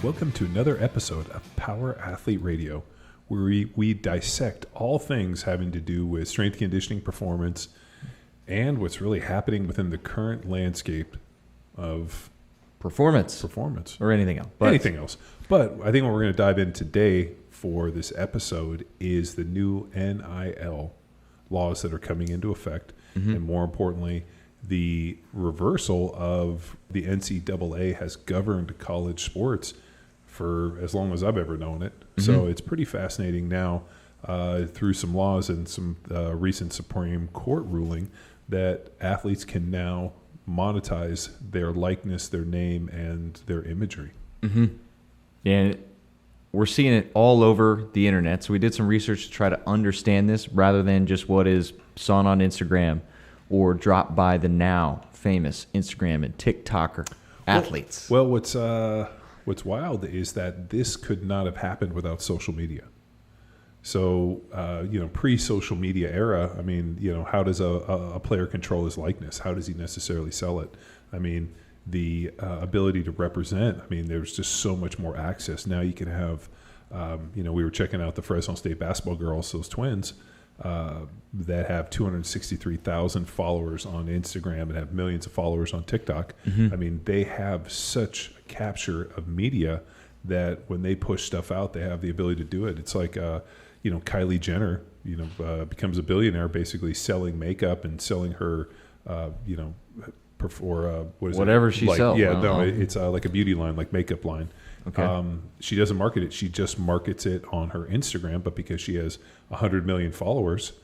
Welcome to another episode of Power Athlete Radio, where we dissect all things having to do with strength conditioning, performance, and what's really happening within the current landscape of performance or anything else. But I think what we're going to dive in today for this episode is the new NIL laws that are coming into effect, and more importantly, the reversal of the NCAA has governed college sports for as long as I've ever known it. So it's pretty fascinating now through some laws and some recent Supreme Court ruling that athletes can now monetize their likeness, their name, and their imagery. And we're seeing it all over the internet. So we did some research to try to understand this rather than just what is sawn on Instagram or dropped by the now famous Instagram and TikToker athletes. Well, what's wild is that this could not have happened without social media. So, pre-social media era, I mean, how does a player control his likeness? How does he necessarily sell it? I mean, the ability to represent, I mean, there's just so much more access. Now you can have, we were checking out the Fresno State basketball girls, those twins, that have 263,000 followers on Instagram and have millions of followers on TikTok. I mean, they have such a capture of media that when they push stuff out, they have the ability to do it. It's like, Kylie Jenner, becomes a billionaire basically selling makeup and selling her, whatever she sells. Yeah, no, it's like a beauty line, like makeup line. Okay. She doesn't market it. She just markets it on her Instagram, but because she has 100 million followers,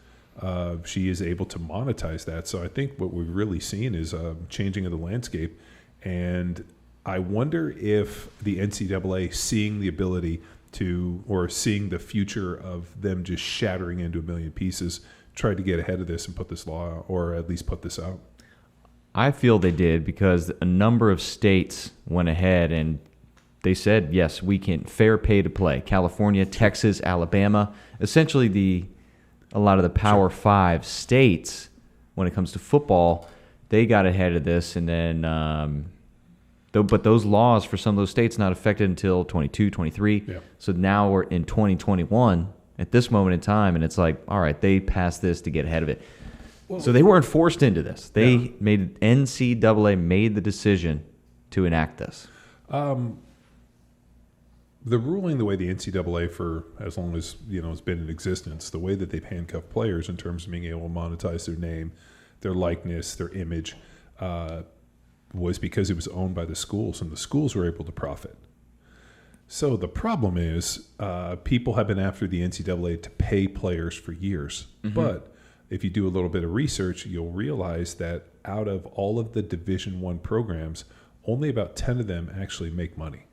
she is able to monetize that. So I think what we've really seen is changing of the landscape. And I wonder if the NCAA, seeing the ability to, or seeing the future of them just shattering into a million pieces, tried to get ahead of this and put this law, or at least put this out. I feel they did because a number of states went ahead and they said, yes, we can fair pay to play. California, Texas, Alabama, essentially a lot of the Power Five states, when it comes to football, they got ahead of this. And then, but those laws for some of those states not affected until 22, 23. Yeah. So now we're in 2021 at this moment in time, and it's like, all right, they passed this to get ahead of it. Well, so they weren't forced into this. NCAA made the decision to enact this. The ruling, the way the NCAA, for as long as has been in existence, the way that they've handcuffed players in terms of being able to monetize their name, their likeness, their image, was because it was owned by the schools, and the schools were able to profit. So the problem is people have been after the NCAA to pay players for years. But if you do a little bit of research, you'll realize that out of all of the Division I programs, only about 10 of them actually make money.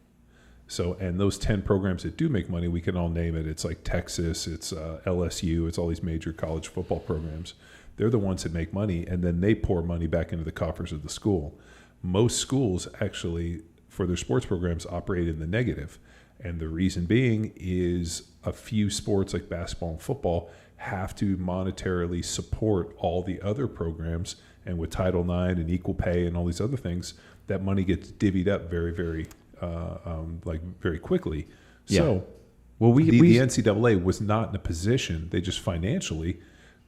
So, and those 10 programs that do make money, we can all name it. It's like Texas, it's LSU, it's all these major college football programs. They're the ones that make money, and then they pour money back into the coffers of the school. Most schools actually, for their sports programs, operate in the negative. And the reason being is a few sports like basketball and football have to monetarily support all the other programs. And with Title IX and equal pay and all these other things, that money gets divvied up very, very very quickly. Yeah. So the NCAA was not in a position, they just financially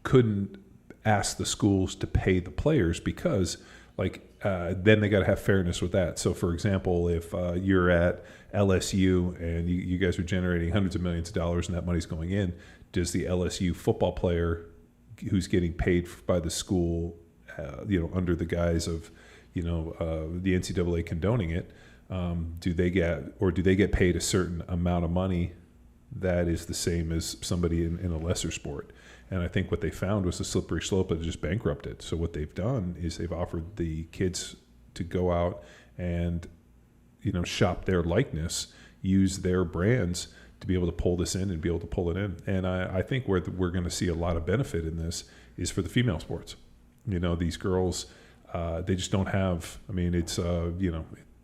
couldn't ask the schools to pay the players because then they got to have fairness with that. So for example, if you're at LSU and you guys are generating hundreds of millions of dollars and that money's going in, does the LSU football player who's getting paid by the school, under the guise of, the NCAA condoning it, do they get paid a certain amount of money that is the same as somebody in a lesser sport? And I think what they found was a slippery slope that just bankrupted. So what they've done is they've offered the kids to go out and shop their likeness, use their brands to be able to pull this in and be able to pull it in. And I think where we're going to see a lot of benefit in this is for the female sports. These girls, they just don't have,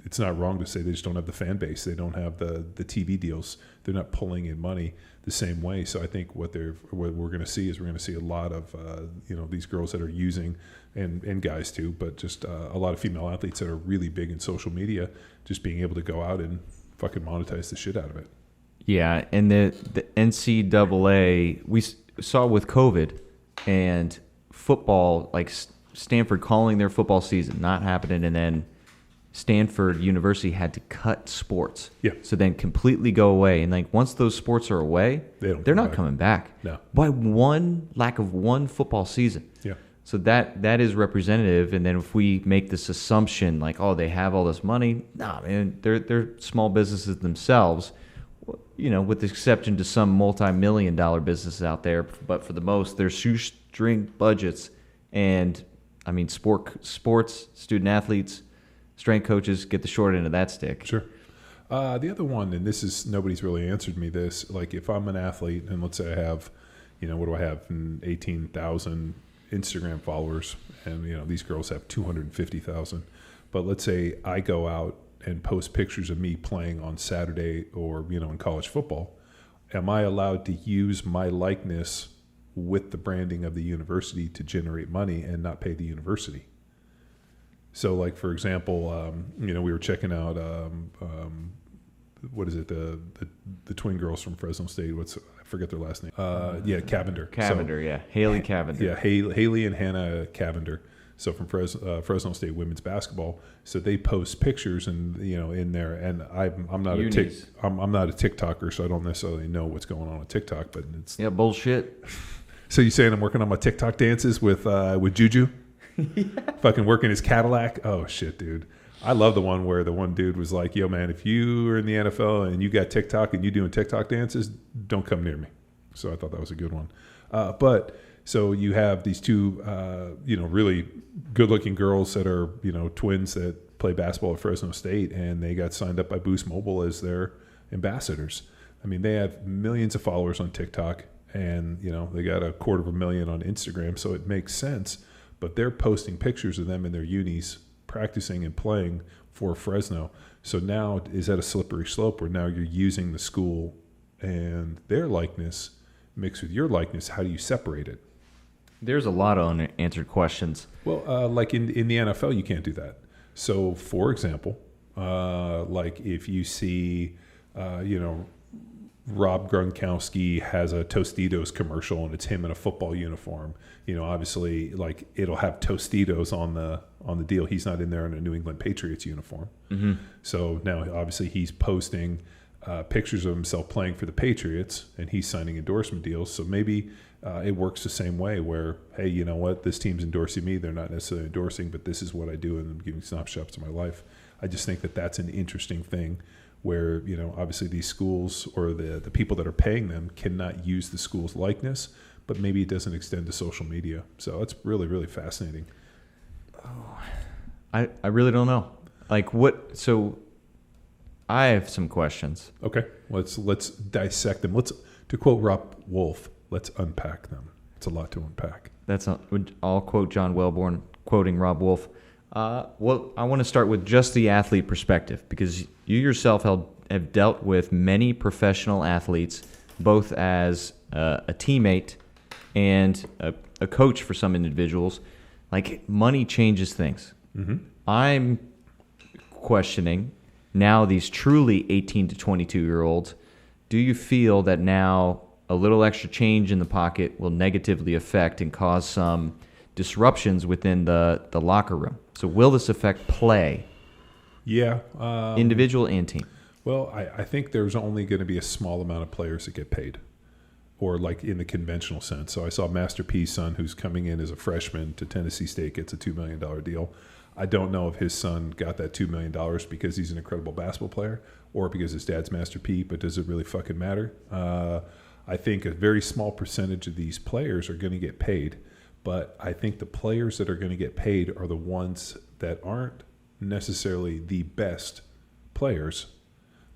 it's not wrong to say they just don't have the fan base. They don't have the TV deals. They're not pulling in money the same way. So I think what we're going to see is we're going to see a lot of these girls that are using, and guys too, but just a lot of female athletes that are really big in social media, just being able to go out and fucking monetize the shit out of it. Yeah, and the NCAA, we saw with COVID and football, like Stanford calling their football season not happening, and then Stanford University had to cut sports. Yeah. So then completely go away. And like once those sports are away, they're not coming back. No. By lack of one football season. Yeah. So that is representative. And then if we make this assumption like, oh, they have all this money, nah, man, they're small businesses themselves, you know, with the exception to some multi-million-dollar businesses out there. But for the most, they're shoestring budgets. And I mean, sports, student athletes, strength coaches get the short end of that stick. Sure. The other one, and this is, nobody's really answered me this, like if I'm an athlete and let's say I have, you know, what do I have, 18,000 Instagram followers, and, you know, these girls have 250,000. But let's say I go out and post pictures of me playing on Saturday or, you know, in college football. Am I allowed to use my likeness with the branding of the university to generate money and not pay the university? So, like, for example, you know, we were checking out, what is it, the twin girls from Fresno State. I forget their last name. Yeah, Cavinder. Cavinder, yeah. Haley Cavinder. Yeah, Haley and Hanna Cavinder. So from Fresno State women's basketball. So they post pictures and, you know, in there. And I'm not a TikToker, so I don't necessarily know what's going on TikTok. But it's bullshit. So you saying I'm working on my TikTok dances with Juju? Yeah. Fucking working his Cadillac. Oh shit, dude. I love the one where the one dude was like, yo man, if you are in the NFL and you got TikTok and you doing TikTok dances, don't come near me. So I thought that was a good one. But so you have these two, you know, really good looking girls that are, you know, twins that play basketball at Fresno State, and they got signed up by Boost Mobile as their ambassadors. I mean, they have millions of followers on TikTok, and, you know, they got 250,000 on Instagram. So it makes sense. But they're posting pictures of them in their unis practicing and playing for Fresno. So now is that a slippery slope where now you're using the school and their likeness mixed with your likeness? How do you separate it? There's a lot of unanswered questions. Well, like in the NFL, you can't do that. So, for example, like if you see, you know, Rob Gronkowski has a Tostitos commercial and it's him in a football uniform. You know, obviously, like it'll have Tostitos on the deal. He's not in there in a New England Patriots uniform. Mm-hmm. So now, obviously, he's posting pictures of himself playing for the Patriots, and he's signing endorsement deals. So maybe it works the same way where, hey, you know what? This team's endorsing me. They're not necessarily endorsing, but this is what I do, and I'm giving snapshots of my life. I just think that that's an interesting thing where, you know, obviously these schools or the people that are paying them cannot use the school's likeness, but maybe it doesn't extend to social media. So it's really, really fascinating. Oh, I really don't know. Like what? So I have some questions. Okay, let's dissect them. To quote Rob Wolf, let's unpack them. It's a lot to unpack. I'll quote John Welborn quoting Rob Wolf. Well, I want to start with just the athlete perspective, because you yourself have dealt with many professional athletes, both as a teammate and a coach for some individuals. Like, money changes things. Mm-hmm. I'm questioning now these truly 18 to 22-year-olds. Do you feel that now a little extra change in the pocket will negatively affect and cause some disruptions within the locker room? So will this affect play? Yeah. Individual and team. Well, I think there's only going to be a small amount of players that get paid, or like in the conventional sense. So I saw Master P's son, who's coming in as a freshman to Tennessee State, gets a $2 million deal. I don't know if his son got that $2 million because he's an incredible basketball player or because his dad's Master P, but does it really fucking matter? I think a very small percentage of these players are going to get paid. But I think the players that are going to get paid are the ones that aren't necessarily the best players,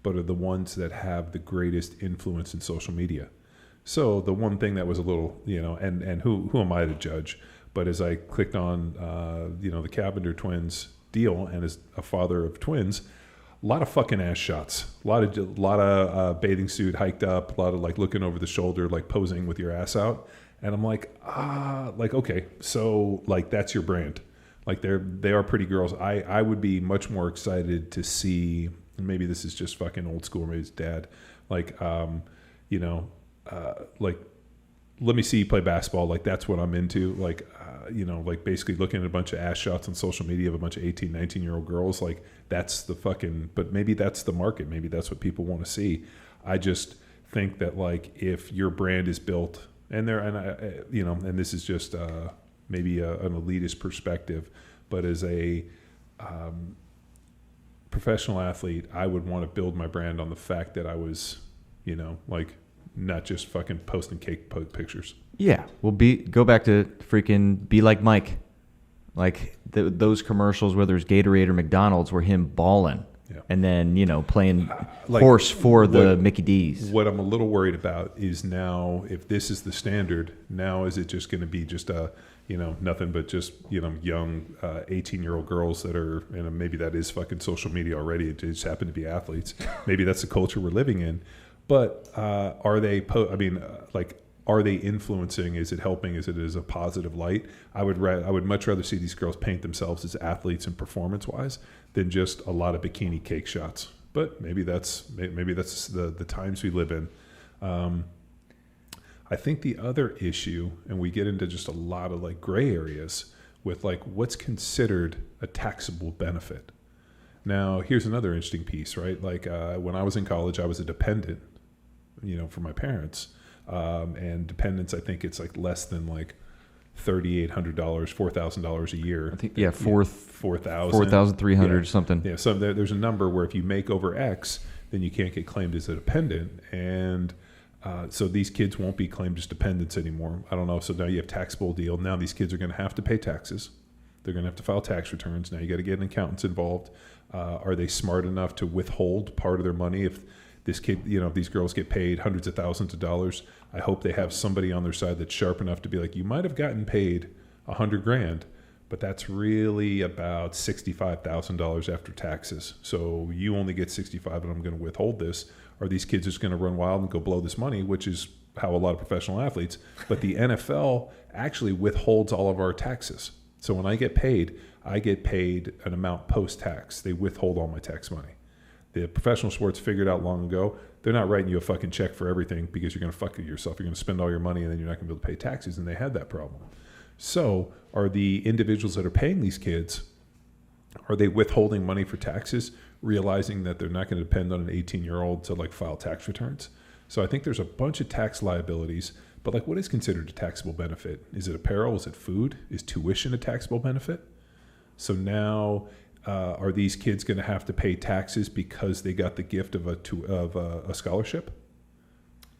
but are the ones that have the greatest influence in social media. So the one thing that was a little, you know, and who am I to judge? But as I clicked on, you know, the Cavinder twins deal, and as a father of twins, a lot of fucking ass shots, a lot of bathing suit hiked up, a lot of like looking over the shoulder, like posing with your ass out. And I'm like, okay, so like that's your brand. Like they are pretty girls. I would be much more excited to see maybe this is just fucking old school, maybe it's dad. Like, you know, like, let me see you play basketball. Like, that's what I'm into. Like, you know, like basically looking at a bunch of ass shots on social media of a bunch of 18, 19-year-old girls. Like, that's the fucking, but maybe that's the market. Maybe that's what people want to see. I just think that, like, if your brand is built you know, and this is just maybe an elitist perspective, but as a professional athlete, I would want to build my brand on the fact that I was, you know, like, not just fucking posting cake pictures. Yeah, well, go back to freaking Be Like Mike, like those commercials, whether it's Gatorade or McDonald's, were him balling, and then, you know, playing like, horse for the Mickey D's. What I'm a little worried about is now, if this is the standard, now is it just going to be just you know, nothing but just, you know, young 18-year-old girls that are, and maybe that is fucking social media already. It just happen to be athletes. Maybe that's the culture we're living in. But are they? Are they influencing? Is it helping? Is it as a positive light? I would much rather see these girls paint themselves as athletes and performance-wise than just a lot of bikini cake shots. But maybe that's the times we live in. I think the other issue, and we get into just a lot of like gray areas with like what's considered a taxable benefit. Now, here's another interesting piece, right? Like when I was in college, I was a dependent, you know, for my parents. And dependents, I think it's like less than like $3,800, $4,000 a year. I think, yeah, 4,300 4,300 something. Yeah, so there's a number where if you make over X, then you can't get claimed as a dependent. And so these kids won't be claimed as dependents anymore. I don't know. So now you have taxable deal. Now these kids are going to have to pay taxes. They're going to have to file tax returns. Now you got to get an accountant involved. Are they smart enough to withhold part of their money if this kid, you know, if these girls get paid hundreds of thousands of dollars? I hope they have somebody on their side that's sharp enough to be like, you might have gotten paid $100,000, but that's really about $65,000 after taxes. So you only get 65, and I'm going to withhold this. Are these kids just going to run wild and go blow this money, which is how a lot of professional athletes, but the NFL actually withholds all of our taxes. So when I get paid an amount post-tax. They withhold all my tax money. The professional sports figured out long ago, they're not writing you a fucking check for everything because you're going to fuck it yourself. You're going to spend all your money and then you're not going to be able to pay taxes, and they had that problem. So are the individuals that are paying these kids, are they withholding money for taxes, realizing that they're not going to depend on an 18-year-old to like file tax returns? So I think there's a bunch of tax liabilities, but like what is considered a taxable benefit? Is it apparel? Is it food? Is tuition a taxable benefit? So now are these kids going to have to pay taxes because they got the gift of a scholarship?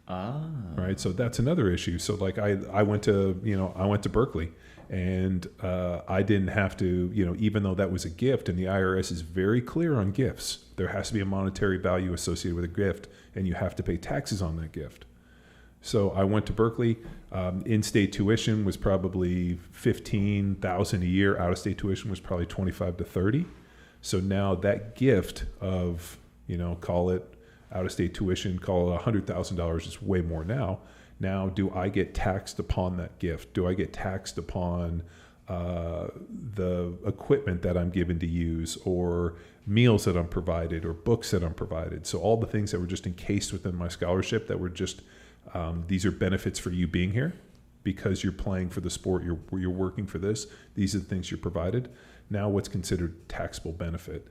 Right. So that's another issue. So like I went to Berkeley, and I didn't have to, you know, even though that was a gift, and the IRS is very clear on gifts, there has to be a monetary value associated with a gift, and you have to pay taxes on that gift. So I went to Berkeley. In-state tuition was probably $15,000 a year. Out-of-state tuition was probably $25,000 to $30,000. So now that gift of, you know, call it out-of-state tuition, call it $100,000, is way more now. Now, do I get taxed upon that gift? Do I get taxed upon the equipment that I'm given to use, or meals that I'm provided, or books that I'm provided? So all the things that were just encased within my scholarship that were just these are benefits for you being here because you're playing for the sport, you're working for this. These are the things you're provided. Now what's considered taxable benefit.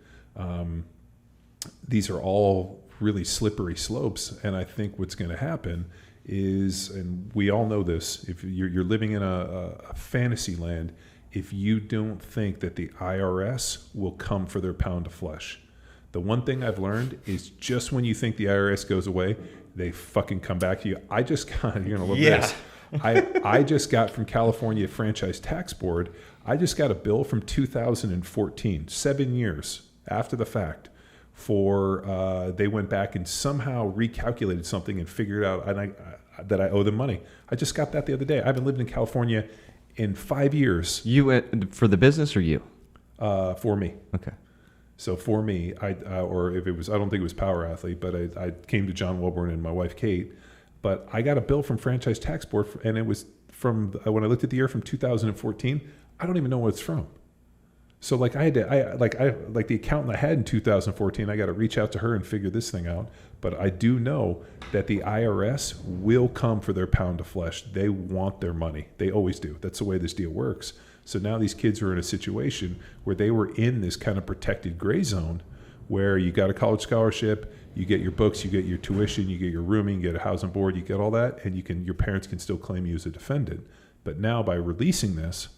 These are all really slippery slopes, and I think what's going to happen is, and we all know this, if you're living in a fantasy land, if you don't think that the IRS will come for their pound of flesh. The one thing I've learned is just when you think the IRS goes away, they fucking come back to you. I just got, you're going to love this. I just got from California Franchise Tax Board, I just got a bill from 2014, 7 years after the fact, for they went back and somehow recalculated something and figured out that I owe them money. I just got that the other day. I haven't lived in California in 5 years. You for the business or you? For me. Okay. So for me, or if it was, I don't think it was Power Athlete, but I came to John Wilburn and my wife Kate, but I got a bill from Franchise Tax Board, and it was from, when I looked at the year, from 2014. I don't even know what it's from. So like the accountant I had in 2014, I got to reach out to her and figure this thing out. But I do know that the IRS will come for their pound of flesh. They want their money. They always do. That's the way this deal works. So now these kids are in a situation where they were in this kind of protected gray zone where you got a college scholarship, you get your books, you get your tuition, you get your rooming, you get a housing board, you get all that, and your parents can still claim you as a defendant. But now by releasing this,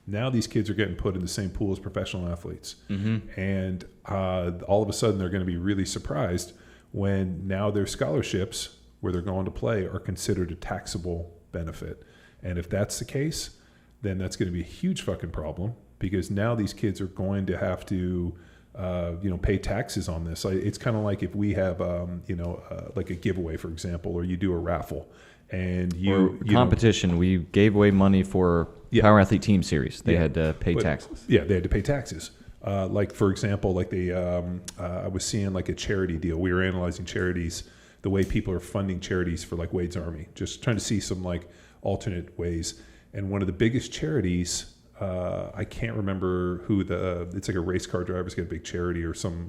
now these kids are getting put in the same pool as professional athletes. Mm-hmm. And all of a sudden they're going to be really surprised when now their scholarships where they're going to play are considered a taxable benefit. And if that's the case, then that's going to be a huge fucking problem, because now these kids are going to have to pay taxes on this. It's kind of like if we have like a giveaway, for example, or you do a raffle and competition. We gave away money for Power Athlete Team Series. They had to pay taxes. Yeah, they had to pay taxes. Like, for example, like I was seeing like a charity deal. We were analyzing charities, the way people are funding charities for like Wade's Army, just trying to see some like alternate ways. And one of the biggest charities, I can't remember who it's like a race car driver's got a big charity or some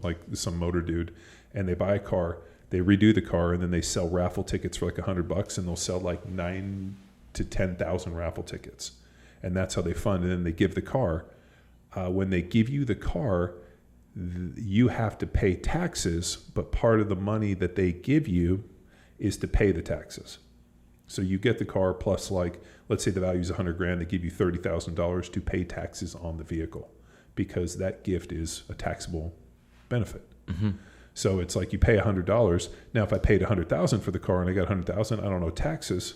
motor dude, and they buy a car, they redo the car, and then they sell raffle tickets for like $100, and they'll sell like 9,000 to 10,000 raffle tickets. And that's how they fund. And then they give the car. When they give you the car, you have to pay taxes, but part of the money that they give you is to pay the taxes. So you get the car plus, like, let's say the value is $100,000, they give you $30,000 to pay taxes on the vehicle, because that gift is a taxable benefit. Mm-hmm. So it's like you pay $100. Now, if I paid $100,000 for the car and I got $100,000, I don't know taxes,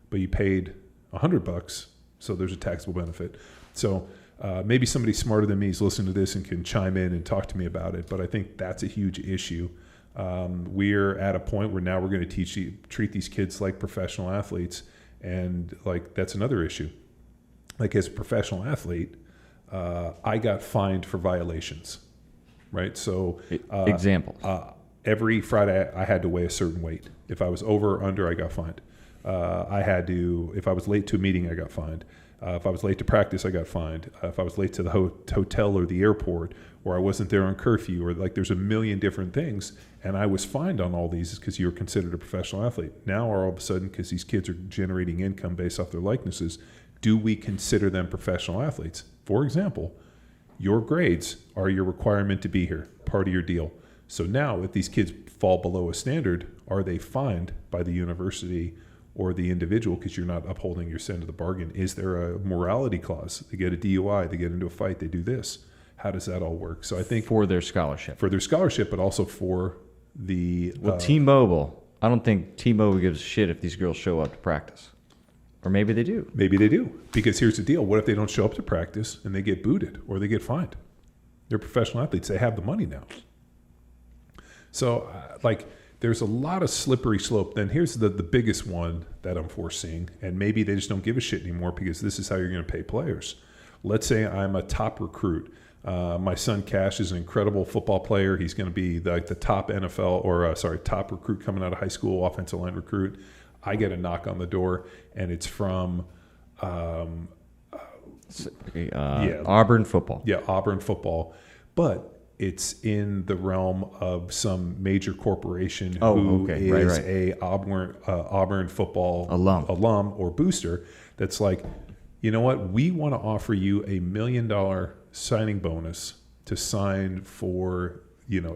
but you paid $100, so there's a taxable benefit. So maybe somebody smarter than me is listening to this and can chime in and talk to me about it. But I think that's a huge issue. We're at a point where now we're going to treat these kids like professional athletes. And like, that's another issue. Like, as a professional athlete, I got fined for violations, right? So example, every Friday I had to weigh a certain weight. If I was over or under, I got fined. If I was late to a meeting, I got fined. If I was late to practice, I got fined. If I was late to the hotel or the airport, or I wasn't there on curfew, or like, there's a million different things. And I was fined on all these because you were considered a professional athlete. Now, all of a sudden, because these kids are generating income based off their likenesses, do we consider them professional athletes? For example, your grades are your requirement to be here, part of your deal. So now, if these kids fall below a standard, are they fined by the university or the individual because you're not upholding your end of the bargain? Is there a morality clause? They get a DUI, they get into a fight, they do this. How does that all work? So I think for their scholarship, but also for the T-Mobile. I don't think T-Mobile gives a shit if these girls show up to practice, or maybe they do. Maybe they do, because here's the deal: what if they don't show up to practice and they get booted or they get fined? They're professional athletes; they have the money now. So, there's a lot of slippery slope. Then here's the biggest one that I'm foreseeing, and maybe they just don't give a shit anymore because this is how you're going to pay players. Let's say I'm a top recruit. My son Cash is an incredible football player. He's going to be the top top recruit coming out of high school, offensive line recruit. I get a knock on the door, and it's from Auburn football. Yeah, Auburn football. But it's in the realm of some major corporation who is a Auburn football alum or booster that's like, you know what, we want to offer you $1 million signing bonus to sign for,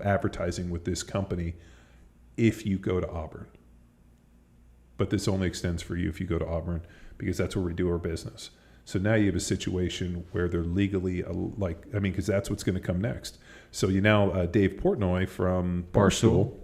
advertising with this company if you go to Auburn. But this only extends for you if you go to Auburn, because that's where we do our business. So now you have a situation where they're legally, because that's what's going to come next. So Dave Portnoy from Barstool,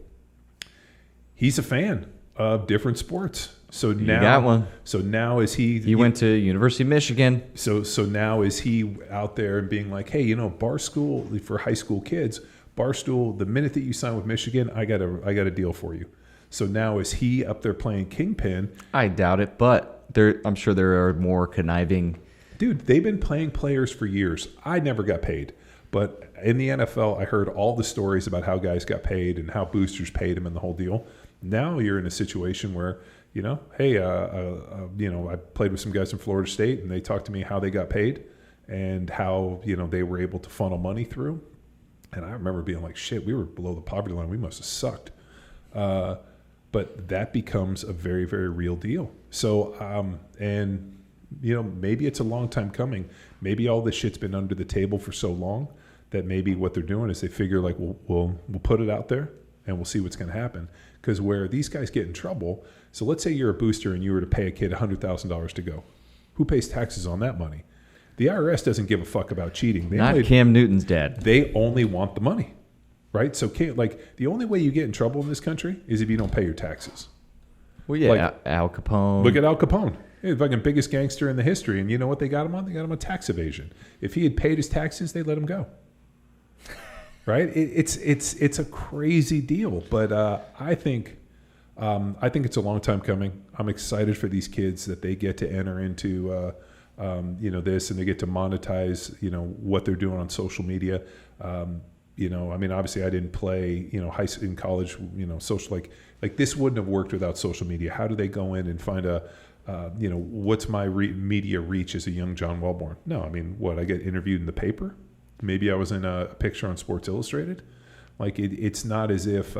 he's a fan of different sports. So now, you got one. So now is he went to University of Michigan. So now is he out there and being like, hey, Barstool for high school kids, Barstool, the minute that you sign with Michigan, I got a deal for you. So now is he up there playing kingpin? I doubt it, but I'm sure there are more conniving. Dude, they've been playing players for years. I never got paid. But in the NFL, I heard all the stories about how guys got paid and how boosters paid them and the whole deal. Now you're in a situation where, I played with some guys from Florida State, and they talked to me how they got paid. and how, they were able to funnel money through. And I remember being like, shit, we were below the poverty line. We must have sucked. But that becomes a very, very real deal. So, maybe it's a long time coming. Maybe all this shit's been under the table for so long that maybe what they're doing is they figure like, we'll put it out there and we'll see what's going to happen. Because where these guys get in trouble, so let's say you're a booster and you were to pay a kid $100,000 to go. Who pays taxes on that money? The IRS doesn't give a fuck about cheating. Cam Newton's dad. They only want the money, right? So the only way you get in trouble in this country is if you don't pay your taxes. Well, yeah, Al Capone. Look at Al Capone. He's the fucking biggest gangster in the history. And you know what they got him on? They got him on tax evasion. If he had paid his taxes, they let him go. Right? It's a crazy deal. But I think it's a long time coming. I'm excited for these kids that they get to enter into this, and they get to monetize, what they're doing on social media. Obviously I didn't play, high school in college, social, like this wouldn't have worked without social media. How do they go in and find what's my media reach as a young John Wellborn? No, I get interviewed in the paper. Maybe I was in a picture on Sports Illustrated. Like it's not as if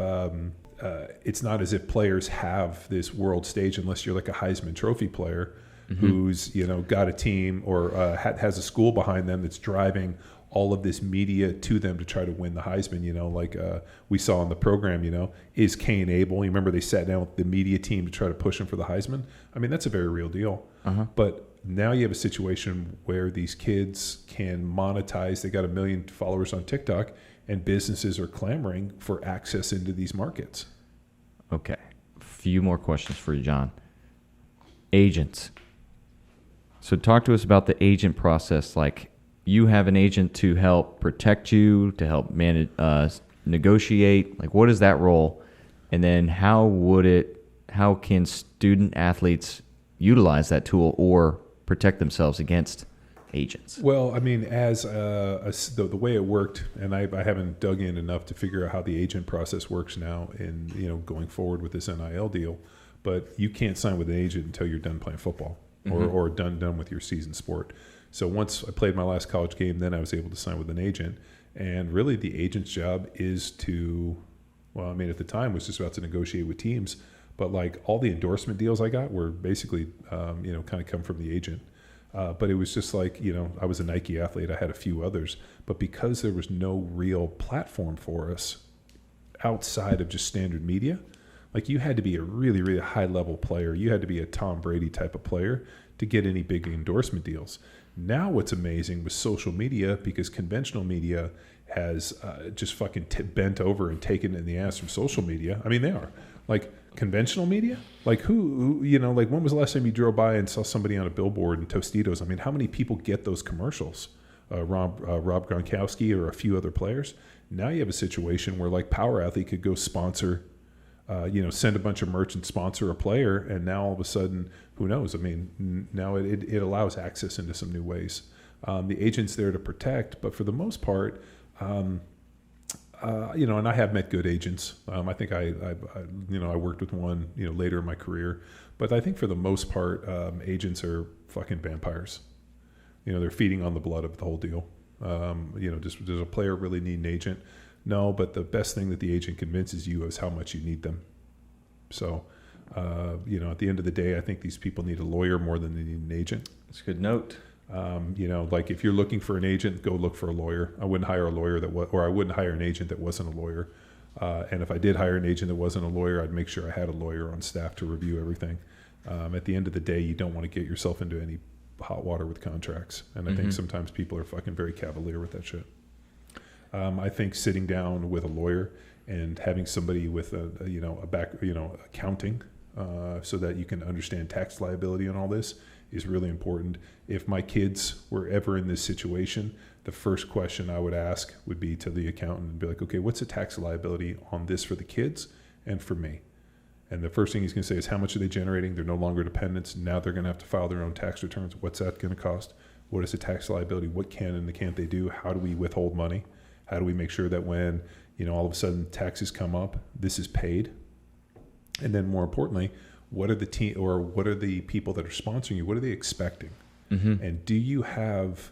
players have this world stage unless you're like a Heisman Trophy player who's got a team or has a school behind them that's driving all of this media to them to try to win the Heisman. We saw in the program, is Cain able? You remember they sat down with the media team to try to push him for the Heisman? That's a very real deal. But now you have a situation where these kids can monetize. They got 1 million followers on TikTok, and businesses are clamoring for access into these markets. Okay. A few more questions for you, John. Agents. So talk to us about the agent process. Like, you have an agent to help protect you, to help manage, negotiate. Like, what is that role? And then how can student athletes utilize that tool or protect themselves against agents? Well, as the way it worked, and I haven't dug in enough to figure out how the agent process works now in, going forward with this NIL deal, but you can't sign with an agent until you're done playing football or done with your season sport. So once I played my last college game, then I was able to sign with an agent. And really the agent's job is to, at the time was just about to negotiate with teams, but like all the endorsement deals I got were basically, kind of come from the agent. But it was just like, I was a Nike athlete. I had a few others, but because there was no real platform for us outside of just standard media, like you had to be a really, really high level player. You had to be a Tom Brady type of player to get any big endorsement deals. Now what's amazing with social media, because conventional media has just fucking bent over and taken in the ass from social media. They are. Like conventional media? Like who like when was the last time you drove by and saw somebody on a billboard in Tostitos? How many people get those commercials? Rob Gronkowski or a few other players. Now you have a situation where like Power Athlete could go sponsor, send a bunch of merch and sponsor a player, and now all of a sudden, who knows? Now it allows access into some new ways. The agent's there to protect, but for the most part, and I have met good agents. I think I worked with one, later in my career, but I think for the most part, agents are fucking vampires. They're feeding on the blood of the whole deal. Does a player really need an agent? No, but the best thing that the agent convinces you is how much you need them. So, at the end of the day, I think these people need a lawyer more than they need an agent. That's a good note. Like if you're looking for an agent, go look for a lawyer. I wouldn't hire a lawyer or I wouldn't hire an agent that wasn't a lawyer. And if I did hire an agent that wasn't a lawyer, I'd make sure I had a lawyer on staff to review everything. At the end of the day, you don't want to get yourself into any hot water with contracts. And I think sometimes people are fucking very cavalier with that shit. I think sitting down with a lawyer and having somebody with accounting, so that you can understand tax liability and all this is really important. If my kids were ever in this situation, the first question I would ask would be to the accountant and be like, okay, what's the tax liability on this for the kids and for me? And the first thing he's going to say is, how much are they generating? They're no longer dependents. Now they're going to have to file their own tax returns. What's that going to cost? What is the tax liability? What can and can't they do? How do we withhold money? How do we make sure that when, all of a sudden taxes come up, this is paid? And then more importantly, what are the people that are sponsoring you? What are they expecting? And do you have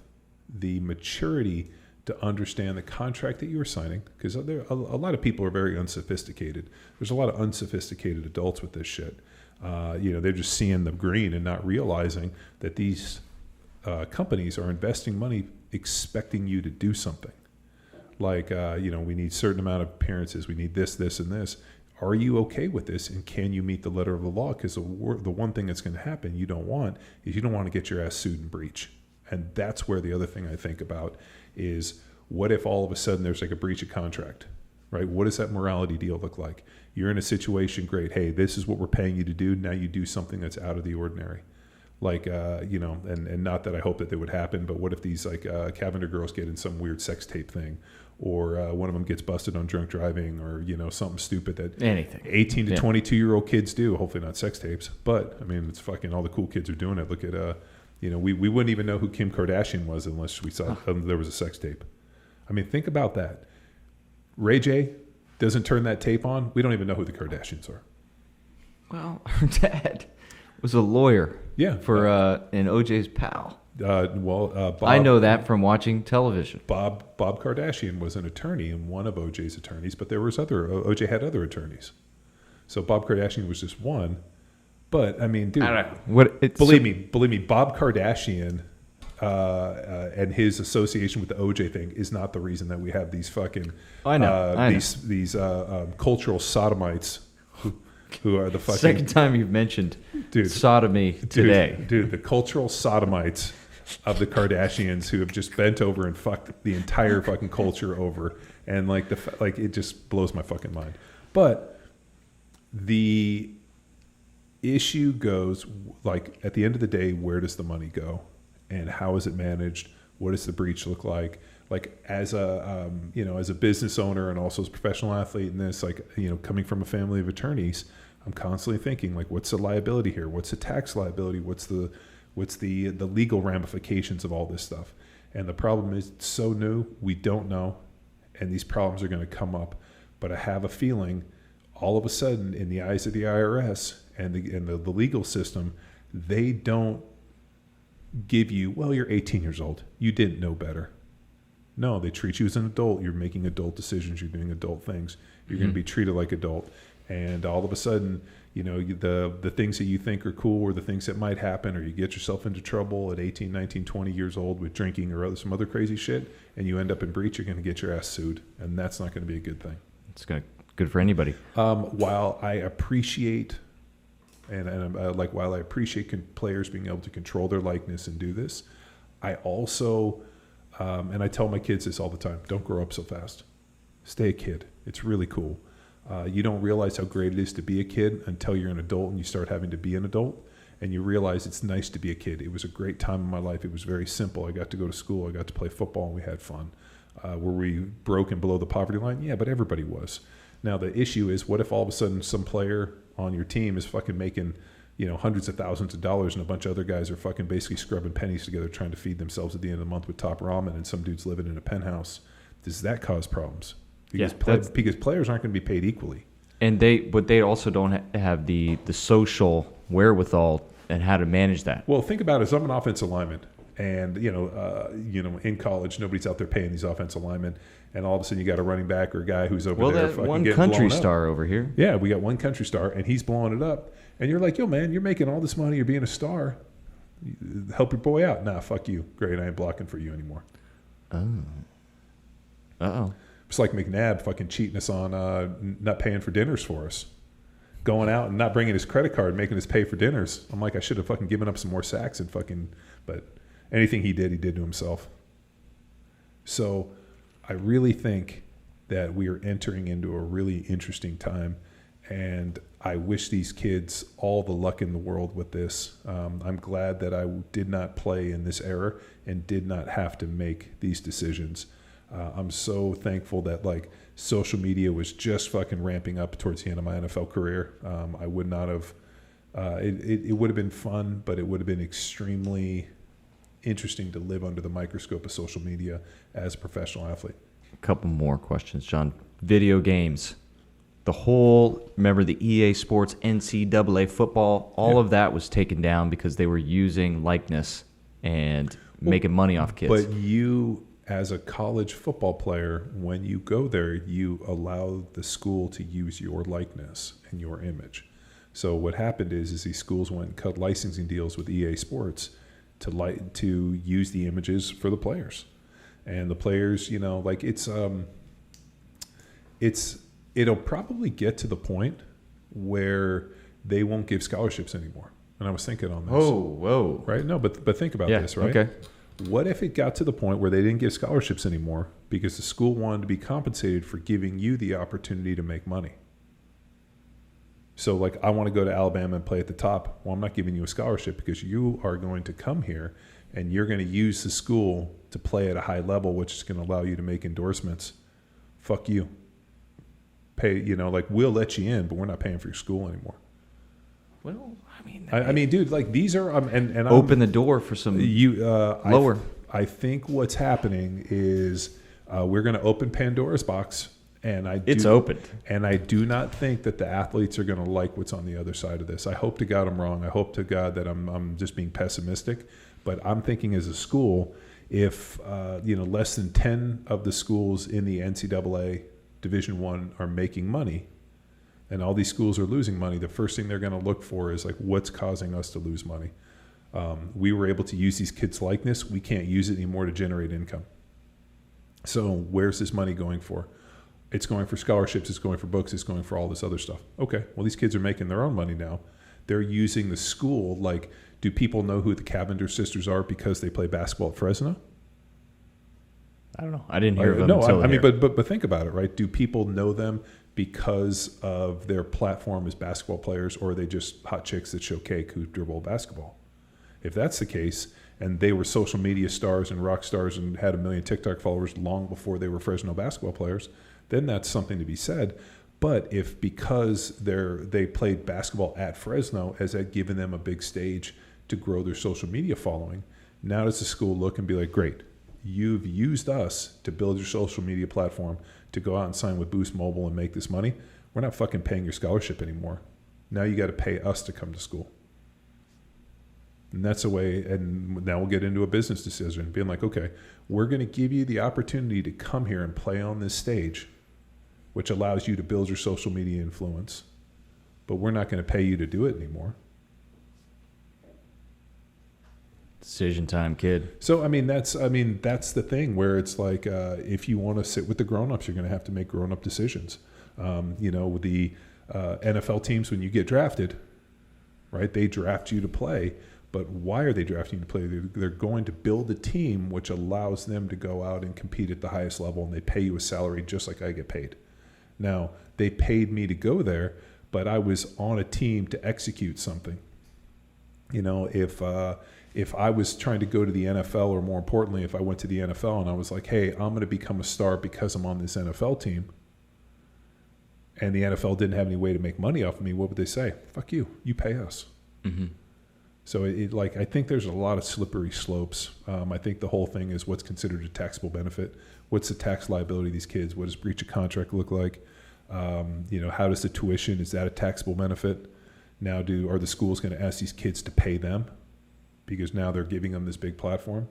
the maturity to understand the contract that you're signing, because a lot of people are very unsophisticated. There's a lot of unsophisticated adults with this shit. They're just seeing the green and not realizing that these companies are investing money expecting you to do something. Like, we need a certain amount of appearances. We need this, this, and this. Are you okay with this? And can you meet the letter of the law? Because the one thing that's going to happen you don't want to get your ass sued and breach. And that's where the other thing I think about is, what if all of a sudden there's like a breach of contract, right? What does that morality deal look like? You're in a situation, great. Hey, this is what we're paying you to do. Now you do something that's out of the ordinary. Like, and not that I hope that they would happen, but what if these Cavinder girls get in some weird sex tape thing, or one of them gets busted on drunk driving, or, something stupid that anything 18 to 22-year-old kids do, hopefully not sex tapes, but I mean, it's fucking, all the cool kids are doing it. Look at, we wouldn't even know who Kim Kardashian was unless we saw there was a sex tape. I mean, think about that. Ray J doesn't turn that tape on. We don't even know who the Kardashians are. Well, her dad was a lawyer. Yeah. For and OJ's pal. Bob, I know that from watching television. Bob Kardashian was an attorney and one of OJ's attorneys, but there was OJ had other attorneys. So Bob Kardashian was just one. But I mean, dude, I don't know. Believe me, Bob Kardashian and his association with the OJ thing is not the reason that we have these fucking these cultural sodomites who are the fucking second time you've mentioned sodomy today. Dude, the cultural sodomites of the Kardashians who have just bent over and fucked the entire fucking culture over, and it just blows my fucking mind. But the issue goes, like, at the end of the day, where does the money go, and how is it managed? What does the breach look like? Like, as a as a business owner and also as a professional athlete in this, coming from a family of attorneys, I'm constantly thinking, like, what's the liability here? What's the tax liability? What's the legal ramifications of all this stuff? And the problem is, it's so new, we don't know, and these problems are going to come up. But I have a feeling, all of a sudden, in the eyes of the IRS and the legal system, they don't give you, well, you're 18 years old, you didn't know better. No, they treat you as an adult. You're making adult decisions. You're doing adult things. You're going to be treated like adult. And all of a sudden, the things that you think are cool, or the things that might happen, or you get yourself into trouble at 18, 19, 20 years old with drinking or some other crazy shit, and you end up in breach, you're going to get your ass sued. And that's not going to be a good thing. It's good for anybody. While I appreciate players being able to control their likeness and do this, I also, and I tell my kids this all the time, don't grow up so fast. Stay a kid. It's really cool. You don't realize how great it is to be a kid until you're an adult and you start having to be an adult, and you realize it's nice to be a kid. It was a great time in my life. It was very simple. I got to go to school. I got to play football, and we had fun. Were we broke and below the poverty line? Yeah, but everybody was. Now, the issue is, what if all of a sudden some player on your team is fucking making, hundreds of thousands of dollars, and a bunch of other guys are fucking basically scrubbing pennies together trying to feed themselves at the end of the month with top ramen, and some dude's living in a penthouse? Does that cause problems? Because players aren't going to be paid equally. And they also don't have the social wherewithal and how to manage that. Well, think about it. As I'm an offensive lineman, and in college, nobody's out there paying these offensive linemen, and all of a sudden you got a running back or a guy who's over there fucking one getting country blown star up. Over here. Yeah, we got one country star, and he's blowing it up, and you're like, yo, man, you're making all this money, you're being a star. Help your boy out. Nah, fuck you. Great, I ain't blocking for you anymore. Oh. It's like McNabb fucking cheating us on not paying for dinners for us. Going out and not bringing his credit card, making us pay for dinners. I'm like, I should have fucking given up some more sacks and fucking, but anything he did to himself. So I really think that we are entering into a really interesting time, and I wish these kids all the luck in the world with this. I'm glad that I did not play in this era and did not have to make these decisions. I'm so thankful that social media was just fucking ramping up towards the end of my NFL career. I would not have. It would have been fun, but it would have been extremely interesting to live under the microscope of social media as a professional athlete. A couple more questions, John. Video games. Remember the EA Sports, NCAA football, all of that was taken down because they were using likeness and making money off kids. But you, as a college football player, when you go there, you allow the school to use your likeness and your image. So what happened is these schools went and cut licensing deals with EA Sports to use the images for the players. And the players, like it'll probably get to the point where they won't give scholarships anymore. And I was thinking on this. Whoa. Right? No, but think about this, right? Okay. What if it got to the point where they didn't give scholarships anymore because the school wanted to be compensated for giving you the opportunity to make money? So, like, I want to go to Alabama and play at the top. Well, I'm not giving you a scholarship because you are going to come here and you're going to use the school to play at a high level, which is going to allow you to make endorsements. Fuck you. Pay, we'll let you in, but we're not paying for your school anymore. Well, I mean, dude, like these are and open the door for some lower. I think what's happening is we're going to open Pandora's box, and it's opened. And I do not think that the athletes are going to like what's on the other side of this. I hope to God I'm wrong. I hope to God that I'm just being pessimistic, but I'm thinking as a school, if less than 10 of the schools in the NCAA Division I are making money, and all these schools are losing money, the first thing they're going to look for is like, what's causing us to lose money? We were able to use these kids' likeness. We can't use it anymore to generate income. So where's this money going for? It's going for scholarships. It's going for books. It's going for all this other stuff. Okay, well, these kids are making their own money now. They're using the school. Like, do people know who the Cavinder sisters are because they play basketball at Fresno? I don't know. I didn't hear of them. No, I mean, but think about it, right? Do people know them because of their platform as basketball players, or are they just hot chicks that show cake who dribble basketball? If that's the case, and they were social media stars and rock stars and had 1 million TikTok followers long before they were Fresno basketball players, then that's something to be said. But if because they played basketball at Fresno, has that given them a big stage to grow their social media following, now does the school look and be like, great, you've used us to build your social media platform to go out and sign with Boost Mobile and make this money. We're not fucking paying your scholarship anymore. Now you got to pay us to come to school. And that's a way, and now we'll get into a business decision, being like, okay, we're going to give you the opportunity to come here and play on this stage, which allows you to build your social media influence, but we're not going to pay you to do it anymore. Decision time, kid. So, that's the thing where it's like, if you want to sit with the grown-ups, you're going to have to make grown-up decisions. With the NFL teams, when you get drafted, right, they draft you to play. But why are they drafting you to play? They're going to build a team which allows them to go out and compete at the highest level, and they pay you a salary just like I get paid. Now, they paid me to go there, but I was on a team to execute something. If I was trying to go to the NFL, or more importantly, if I went to the NFL and I was like, hey, I'm going to become a star because I'm on this NFL team, and the NFL didn't have any way to make money off of me, what would they say? Fuck you. You pay us. Mm-hmm. So I think there's a lot of slippery slopes. I think the whole thing is what's considered a taxable benefit. What's the tax liability of these kids? What does breach of contract look like? How does the tuition, is that a taxable benefit? Now are the schools going to ask these kids to pay them because now they're giving them this big platform?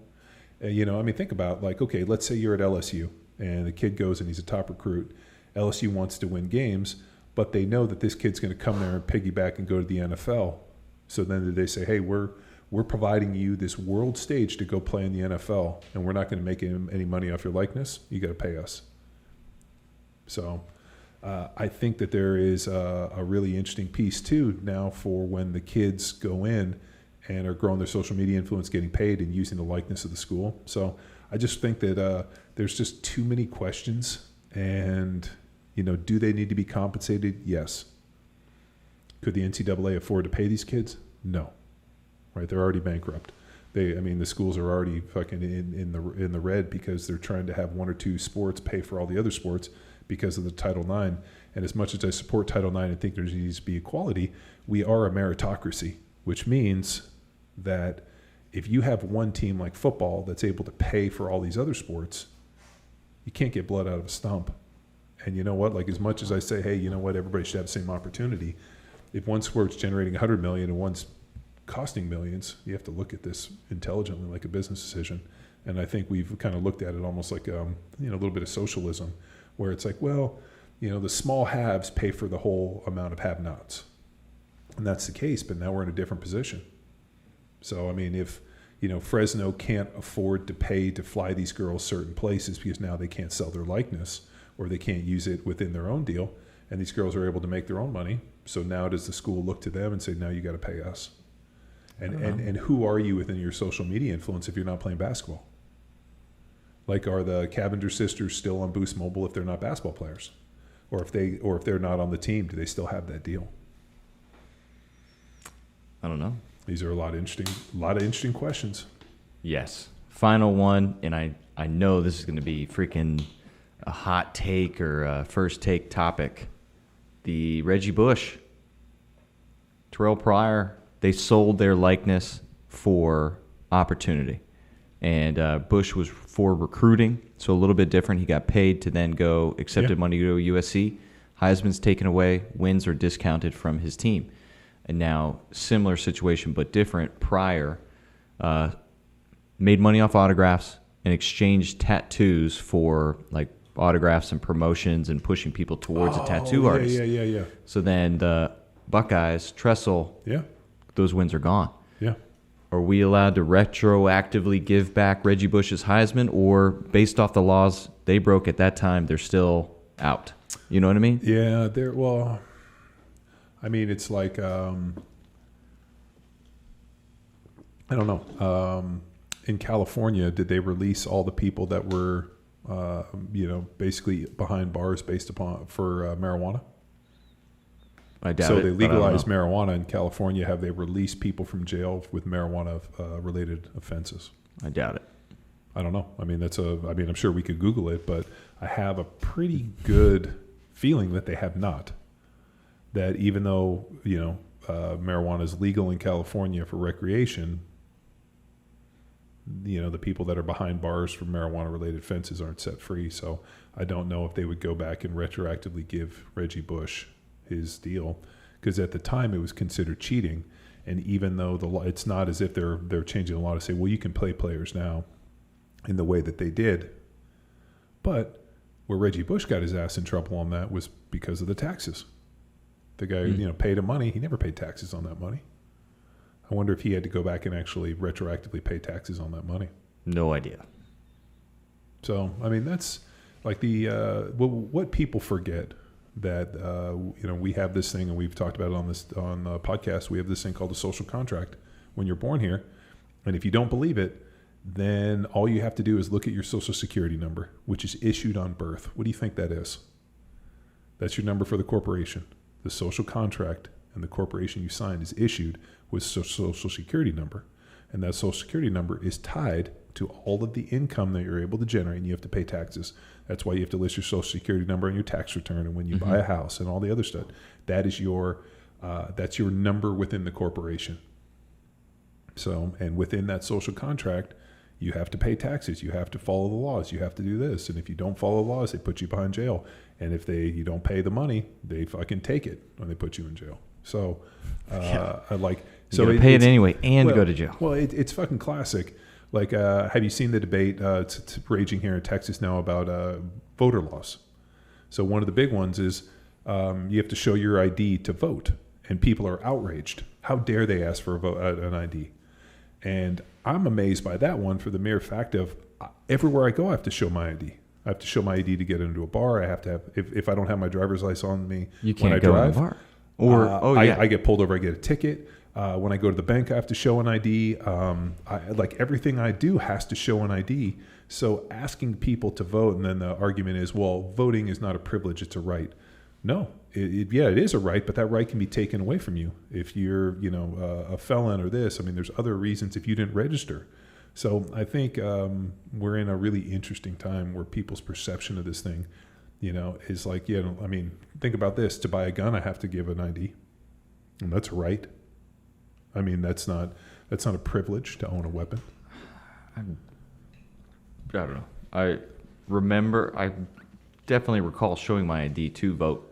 Think about, like, okay, let's say you're at LSU and the kid goes and he's a top recruit. LSU wants to win games, but they know that this kid's going to come there and piggyback and go to the NFL. So then they say, hey, we're providing you this world stage to go play in the NFL, and we're not going to make any money off your likeness. You got to pay us. So I think that there is a really interesting piece too now for when the kids go in and are growing their social media influence, getting paid, and using the likeness of the school. So I just think that there's just too many questions, and do they need to be compensated? Yes. Could the NCAA afford to pay these kids? No. Right? They're already bankrupt. The schools are already fucking in the red because they're trying to have 1 or 2 sports pay for all the other sports because of the Title IX. And as much as I support Title IX and think there needs to be equality, we are a meritocracy, which means that if you have one team like football that's able to pay for all these other sports, you can't get blood out of a stump. And you know what? Like, as much as I say, hey, you know what, everybody should have the same opportunity, if one sport's generating $100 million and one's costing millions. You have to look at this intelligently, like a business decision. And I think we've kind of looked at it almost like a little bit of socialism, where it's like, well, the small haves pay for the whole amount of have-nots, and that's the case. But now we're in a different position. So I mean, if Fresno can't afford to pay to fly these girls certain places because now they can't sell their likeness or they can't use it within their own deal, and these girls are able to make their own money. So now does the school look to them and say, now you got to pay us? And who are you within your social media influence if you're not playing basketball? Like, are the Cavinder sisters still on Boost Mobile if they're not basketball players? Or if they're not on the team, do they still have that deal? I don't know. These are a lot of interesting questions. Yes. Final one, and I know this is going to be freaking a hot take or a first take topic. The Reggie Bush, Terrell Pryor, they sold their likeness for opportunity. And Bush was for recruiting, so a little bit different. He got paid to then go, accepted money to go to USC. Heisman's taken away, wins are discounted from his team. And now, similar situation but different. Pryor made money off autographs and exchanged tattoos for like autographs and promotions and pushing people towards a tattoo artist. Yeah. So then the Buckeyes, Tressel, those wins are gone. Yeah. Are we allowed to retroactively give back Reggie Bush's Heisman, or based off the laws they broke at that time, they're still out? You know what I mean? Yeah, I mean, it's like, I don't know. In California, did they release all the people that were, basically behind bars for marijuana? I doubt it. So they legalized marijuana in California. Have they released people from jail with marijuana related offenses? I doubt it. I don't know. I mean, I'm sure we could Google it, but I have a pretty good feeling that they have not. That even though, marijuana is legal in California for recreation, the people that are behind bars for marijuana related offenses aren't set free. So I don't know if they would go back and retroactively give Reggie Bush his deal, because at the time it was considered cheating. And even though the law, it's not as if they're changing the law to say, well, you can play players now in the way that they did. But where Reggie Bush got his ass in trouble on that was because of the taxes. The guy, paid him money. He never paid taxes on that money. I wonder if he had to go back and actually retroactively pay taxes on that money. No idea. So, I mean, that's like what people forget. That we have this thing, and we've talked about it on the podcast. We have this thing called a social contract when you're born here, and if you don't believe it, then all you have to do is look at your social security number, which is issued on birth. What do you think that is? That's your number for the corporation. The social contract and the corporation you signed is issued with social security number, and that social security number is tied to all of the income that you're able to generate, and you have to pay taxes. That's why you have to list your social security number on your tax return, and when you buy a house and all the other stuff, that is that's your number within the corporation. So, and within that social contract, you have to pay taxes. You have to follow the laws. You have to do this, and if you don't follow the laws, they put you behind jail. And if you don't pay the money, they fucking take it when they put you in jail. So, You gotta pay it anyway and go to jail. Well, it's fucking classic. Like, have you seen the debate? It's raging here in Texas now about voter laws. So one of the big ones is you have to show your ID to vote, and people are outraged. How dare they ask for an ID? And I'm amazed by that one for the mere fact of everywhere I go, I have to show my ID. I have to show my ID to get into a bar. I have to have, if I don't have my driver's license on me when I drive, in a bar. Or I get pulled over, I get a ticket. When I go to the bank, I have to show an ID. Like everything I do has to show an ID. So asking people to vote, and then the argument is, well, voting is not a privilege, it's a right. No, it is a right, but that right can be taken away from you if you're, a felon or this. I mean, there's other reasons if you didn't register. So I think we're in a really interesting time where people's perception of this thing, is like, I mean, think about this. To buy a gun, I have to give an ID, and that's a right. I mean, that's not a privilege to own a weapon. I don't know. I definitely recall showing my ID to vote.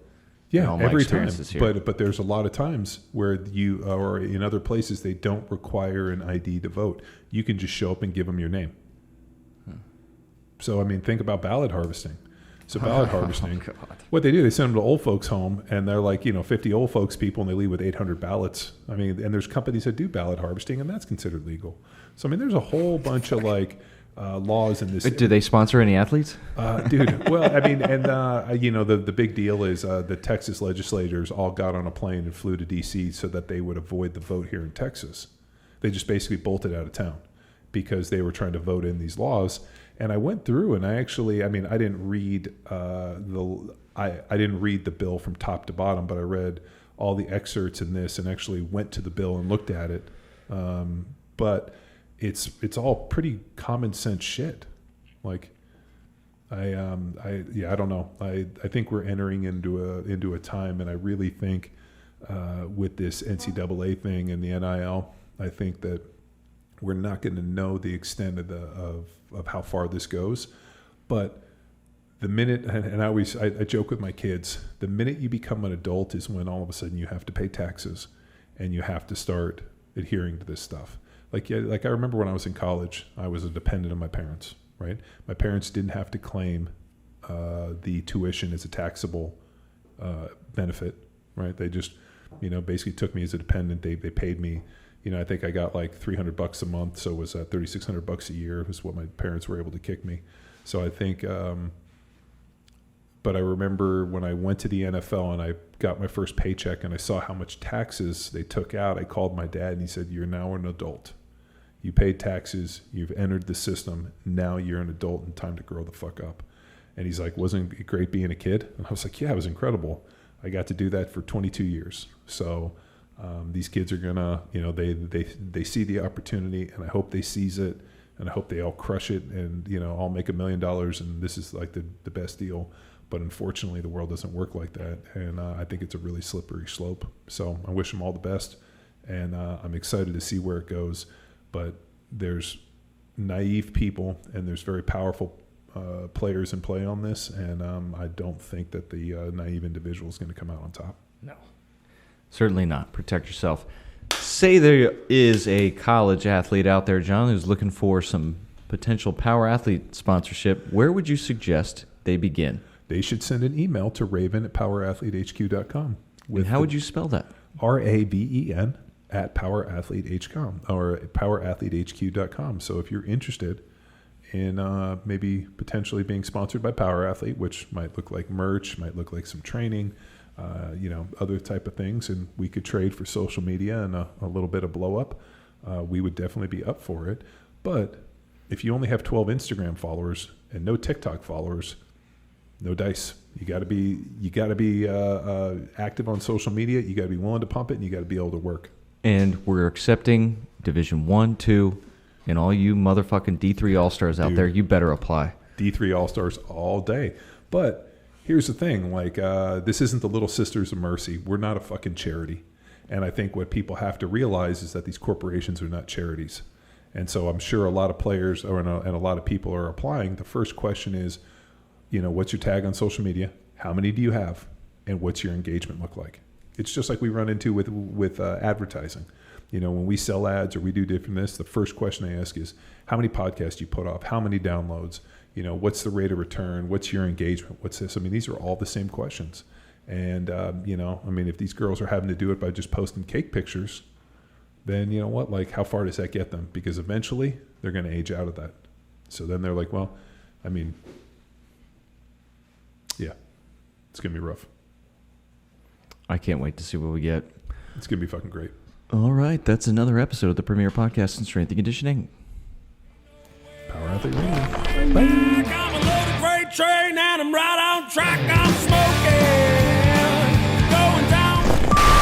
Yeah, in all my every time. experiences here. But there's a lot of times where you, or in other places, they don't require an ID to vote. You can just show up and give them your name. So, I mean, think about ballot harvesting. So ballot harvesting, what they do, they send them to old folks' home, and they're like, 50 old folks people, and they leave with 800 ballots. I mean, and there's companies that do ballot harvesting, and that's considered legal. So, I mean, there's a whole bunch of laws in this. Do they sponsor any athletes? Dude, well, I mean, and the big deal is the Texas legislators all got on a plane and flew to D.C. so that they would avoid the vote here in Texas. They just basically bolted out of town because they were trying to vote in these laws. And I went through, and I didn't read I didn't read the bill from top to bottom, but I read all the excerpts in this, and actually went to the bill and looked at it. But it's all pretty common sense shit. Like, I don't know. I think we're entering into a time, and I really think with this NCAA thing and the NIL, I think that we're not going to know the extent of how far this goes. But the minute, and I joke with my kids, the minute you become an adult is when all of a sudden you have to pay taxes and you have to start adhering to this stuff. Like I remember when I was in college, I was a dependent of my parents, right? My parents didn't have to claim the tuition as a taxable benefit, right? They just, basically took me as a dependent. They paid me. I think I got like $300 a month, so it was $3,600 a year was what my parents were able to kick me. So I think, but I remember when I went to the NFL and I got my first paycheck and I saw how much taxes they took out, I called my dad and he said, "You're now an adult. You paid taxes, you've entered the system, now you're an adult and time to grow the fuck up." And he's like, "Wasn't it great being a kid?" And I was like, "Yeah, it was incredible. I got to do that for 22 years. So these kids are gonna, they see the opportunity, and I hope they seize it, and I hope they all crush it, and all make $1 million, and this is like the best deal." But unfortunately, the world doesn't work like that, and I think it's a really slippery slope. So I wish them all the best, and I'm excited to see where it goes. But there's naive people, and there's very powerful players in play on this, and I don't think that the naive individual is going to come out on top. No. Certainly not. Protect yourself. Say there is a college athlete out there, John, who's looking for some potential power athlete sponsorship. Where would you suggest they begin? They should send an email to raven@powerathletehq.com. And how would you spell that? RAVEN @powerathletehq.com or powerathletehq.com. So if you're interested in maybe potentially being sponsored by Power Athlete, which might look like merch, might look like some training, other type of things, and we could trade for social media and a little bit of blow up, we would definitely be up for it. But if you only have 12 Instagram followers and no TikTok followers, no dice. You got to be active on social media. You got to be willing to pump it, and you got to be able to work. And we're accepting Division 1, 2, and all you motherfucking D3 All-Stars out there, you better apply. D3 All-Stars all day. But here's the thing, this isn't the Little Sisters of Mercy. We're not a fucking charity. And I think what people have to realize is that these corporations are not charities. And so I'm sure a lot of players and a lot of people are applying. The first question is, what's your tag on social media? How many do you have? And what's your engagement look like? It's just like we run into with advertising. When we sell ads or we do different this, the first question I ask is, how many podcasts you put off? How many downloads? What's the rate of return? What's your engagement? What's this? I mean, these are all the same questions. And, if these girls are having to do it by just posting cake pictures, then you know what? Like, how far does that get them? Because eventually they're going to age out of that. So then they're like, well, yeah, it's going to be rough. I can't wait to see what we get. It's going to be fucking great. All right. That's another episode of the premier podcast in strength and conditioning. Power Athlete Radio. Bye. I'm a loaded freight train and I'm right on track.